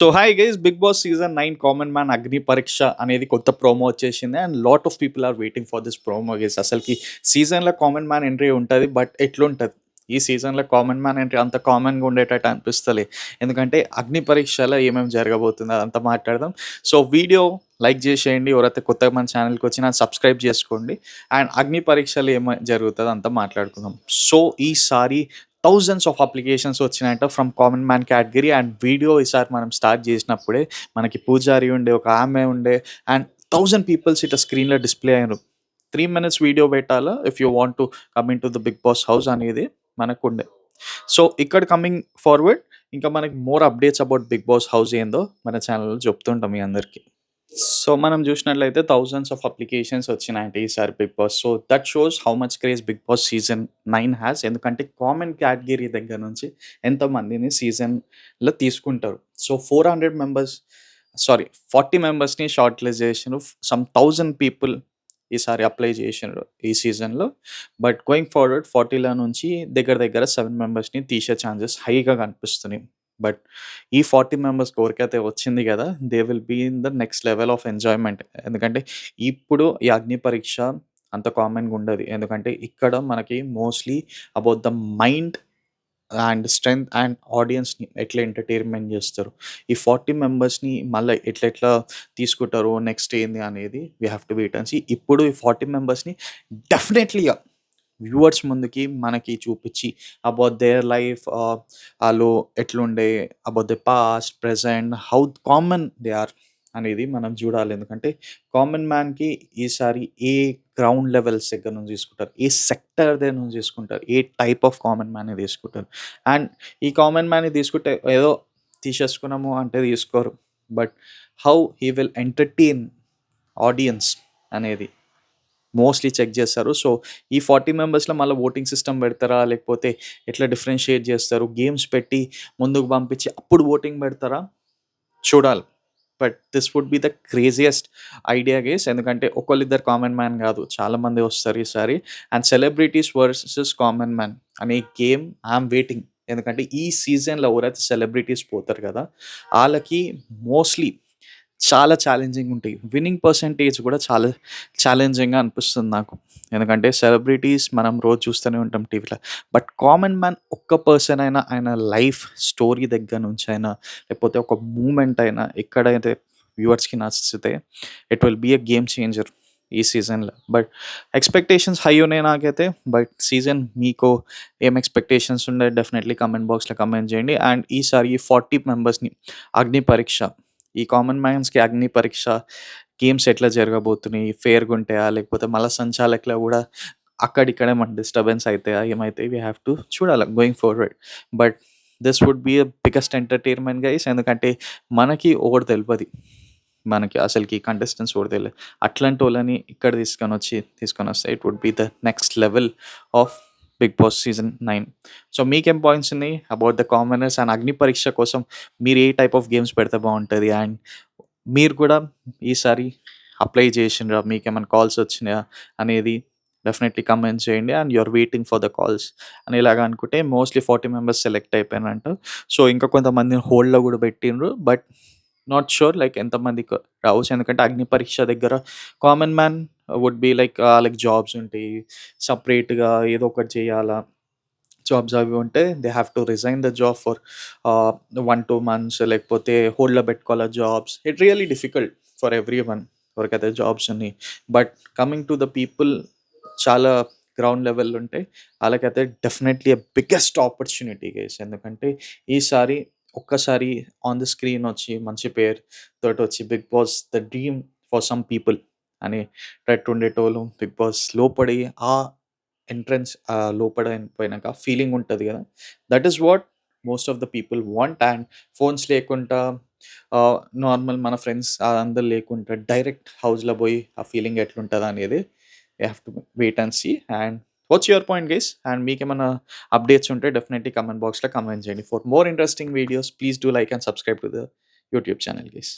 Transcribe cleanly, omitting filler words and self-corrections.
So hi guys, Bigg Boss season 9 common man Agni Pariksha అనేది కొత్త promo వచ్చేసింది and lot of people are waiting for this promo guys. అసలుకి సీజన్లో common man entry ఉంటుంది, but ఎట్లుంటుంది ఈ సీజన్లో కామన్ మ్యాన్ ఎంట్రీ అంత కామన్గా ఉండేటట్టు అనిపిస్తలే. ఎందుకంటే అగ్ని పరీక్షలో ఏమేమి జరగబోతుందో అదంతా మాట్లాడదాం. సో వీడియో లైక్ చేసేయండి, ఎవరైతే కొత్తగా మన ఛానల్కి వచ్చినా సబ్స్క్రైబ్ చేసుకోండి. అండ్ అగ్ని పరీక్షలు ఏమో జరుగుతుందో అంతా మాట్లాడుకుందాం. సో ఈసారి థౌజండ్స్ ఆఫ్ అప్లికేషన్స్ వచ్చినాయంట from common man category. And video ఈసారి మనం స్టార్ట్ చేసినప్పుడే మనకి పూజారి ఉండే, ఒక ఆమె ఉండే, అండ్ 1000 పీపుల్స్ ఇట్లా స్క్రీన్లో డిస్ప్లే అయ్యారు. 3 minutes వీడియో పెట్టాలా if you want to come in to the Bigg Boss house అనేది మనకు ఉండే. సో ఇక్కడ కమింగ్ ఫార్వర్డ్ ఇంకా మనకి more updates about Bigg Boss house ఏందో మన ఛానల్లో చెప్తుంటాం మీ అందరికీ. సో మనం చూసినట్లయితే థౌజండ్స్ ఆఫ్ అప్లికేషన్స్ వచ్చినాయంటే ఈసారి Bigg Boss. So that shows how much craze Bigg Boss season 9 has. ఎందుకంటే కామన్ కేటగిరీ దగ్గర నుంచి ఎంతమందిని సీజన్లో తీసుకుంటారు. సో 400 మెంబర్స్, సారీ 40 మెంబర్స్ని షార్ట్ లిస్ట్ చేసినారు. సమ్ 1000 పీపుల్ ఈసారి అప్లై చేసినారు ఈ సీజన్లో. బట్ గోయింగ్ ఫార్వర్డ్ 40లో నుంచి దగ్గర దగ్గర 7 మెంబర్స్ని తీసే ఛాన్సెస్ హైగా కనిపిస్తున్నాయి. బట్ ఈ 40 మెంబర్స్ ఎవరికైతే వచ్చింది కదా, they will be in the next level of enjoyment. ఎందుకంటే ఇప్పుడు ఈ అగ్ని పరీక్ష అంత కామన్గా ఉండదు. ఎందుకంటే ఇక్కడ మనకి mostly about the mind and strength and ఆడియన్స్ని ఎట్లా ఎంటర్టైన్మెంట్ చేస్తారు, ఈ 40 మెంబర్స్ని మళ్ళీ ఎట్లా తీసుకుంటారు, నెక్స్ట్ ఏంది అనేది we have to wait and see. ఇప్పుడు ఈ 40 మెంబర్స్ని డెఫినెట్లీగా వ్యూవర్స్ ముందుకి మనకి చూపించి అబౌట్ దేర్ లైఫ్, వాళ్ళు ఎట్లుండే, about the past present, how common they are అనేది మనం చూడాలి. ఎందుకంటే కామన్ మ్యాన్కి ఈసారి ఏ గ్రౌండ్ లెవెల్స్ దగ్గర నుంచి తీసుకుంటారు, ఏ సెక్టర్ దగ్గర నుంచి తీసుకుంటారు, ఏ టైప్ ఆఫ్ కామన్ మ్యాన్ని తీసుకుంటారు. అండ్ ఈ కామన్ మ్యాన్ని తీసుకుంటే ఏదో తీసేసుకున్నాము అంటే తీసుకోరు, but how he will entertain audience అనేది మోస్ట్లీ చెక్ చేస్తారు. సో ఈ 40 మెంబర్స్లో మళ్ళీ ఓటింగ్ సిస్టమ్ పెడతారా, లేకపోతే ఎట్లా డిఫరెన్షియేట్ చేస్తారు, గేమ్స్ పెట్టి ముందుకు పంపించి అప్పుడు ఓటింగ్ పెడతారా చూడాలి. But this would be the craziest idea guys. ఎందుకంటే ఒకళ్ళిద్దరు కామన్ మ్యాన్ కాదు, చాలామంది వస్తారు ఈసారి. And celebrities versus common man అనే గేమ్ ఐఎమ్ వెయిటింగ్. ఎందుకంటే ఈ సీజన్లో ఎవరైతే సెలబ్రిటీస్ పోతారు కదా, వాళ్ళకి మోస్ట్లీ చాలా ఛాలెంజింగ్ ఉంటాయి. విన్నింగ్ పర్సంటేజ్ కూడా చాలా ఛాలెంజింగ్గా అనిపిస్తుంది నాకు. ఎందుకంటే సెలబ్రిటీస్ మనం రోజు చూస్తూనే ఉంటాం టీవీలో. బట్ కామన్ మ్యాన్ ఒక్క పర్సన్ అయినా ఆయన లైఫ్ స్టోరీ దగ్గర నుంచి అయినా, లేకపోతే ఒక మూమెంట్ అయినా ఎక్కడైతే వ్యూవర్స్కి నచ్చితే it will be a game changer ఈ సీజన్లో. బట్ ఎక్స్పెక్టేషన్స్ హై ఉన్నాయి నాకైతే. బట్ సీజన్ మీకు ఏం ఎక్స్పెక్టేషన్స్ ఉండే డెఫినెట్లీ కమెంట్ బాక్స్లో కమెంట్ చేయండి. అండ్ ఈసారి ఈ 40 మెంబర్స్ని అగ్ని పరీక్ష, ఈ కామన్ మ్యాన్స్కి అగ్ని పరీక్ష గేమ్స్ ఎట్లా జరగబోతున్నాయి, ఫేర్గా ఉంటాయా, లేకపోతే మళ్ళీ సంచాలకులు కూడా అక్కడిక్కడే మన డిస్టర్బెన్స్ అవుతాయా, ఏమైతాయి వీ హ్యావ్ టు చూడాలి going forward. But this would be a biggest entertainment guys. ఎందుకంటే మనకి ఒకటి తెలియదు, మనకి అసలుకి కంటెస్టెంట్స్ కూడా తెలియదు. అట్లాంటి వాళ్ళని ఇక్కడ తీసుకొని వస్తే it would be the next level of Bigg Boss season 9. So మీకేం పాయింట్స్ ఉన్నాయి about the commoners and Agni Pariksha కోసం మీరు ఏ టైప్ ఆఫ్ గేమ్స్ పెడితే బాగుంటుంది? అండ్ మీరు కూడా ఈసారి అప్లై చేసిండ్రా, మీకేమైనా కాల్స్ వచ్చినాయా అనేది డెఫినెట్లీ కమెంట్ చేయండి. And you're waiting for the calls అని ఇలాగ అనుకుంటే మోస్ట్లీ 40 మెంబర్స్ సెలెక్ట్ అయిపోయినారంట. సో ఇంకా కొంతమందిని హోల్డ్లో కూడా పెట్టిండ్రు. బట్ నాట్ షూర్ లైక్ ఎంతమందికి రావచ్చు. ఎందుకంటే అగ్ని పరీక్ష దగ్గర common man would be like jobs ఉంటాయి, సపరేట్గా ఏదో ఒకటి చేయాలా, జాబ్స్ అవి ఉంటే they have to resign the job for 1-2 months, లేకపోతే హోల్డ్లో పెట్టుకోవాలా jobs. It really difficult for every one ఎవరికైతే జాబ్స్ ఉన్నాయి. But coming to the people చాలా గ్రౌండ్ లెవెల్ ఉంటే వాళ్ళకైతే డెఫినెట్లీ బిగ్గెస్ట్ ఆపర్చునిటీ గైస్. ఎందుకంటే ఈసారి ఒక్కసారి ఆన్ ద స్క్రీన్ వచ్చి మంచి పేరు తోటి వచ్చి Bigg Boss the dream for some people అని టట్టు ఉండేటోళ్ళు బిగ్ బాస్ లోపడి ఆ ఎంట్రన్స్ లోపల పోయినాక ఫీలింగ్ ఉంటుంది కదా, that is what most of the people want. And phones లేకుండా నార్మల్ మన ఫ్రెండ్స్ అందరు లేకుండా డైరెక్ట్ హౌస్లో పోయి ఆ ఫీలింగ్ ఎట్లుంటుంది అనేది you have to wait and see. And what's your point guys? And మీకు ఏమైనా అప్డేట్స్ ఉంటే డెఫినెట్లీ కమెంట్ బాక్స్లో కమెంట్ చేయండి. For more interesting videos please do like and subscribe to the YouTube channel guys.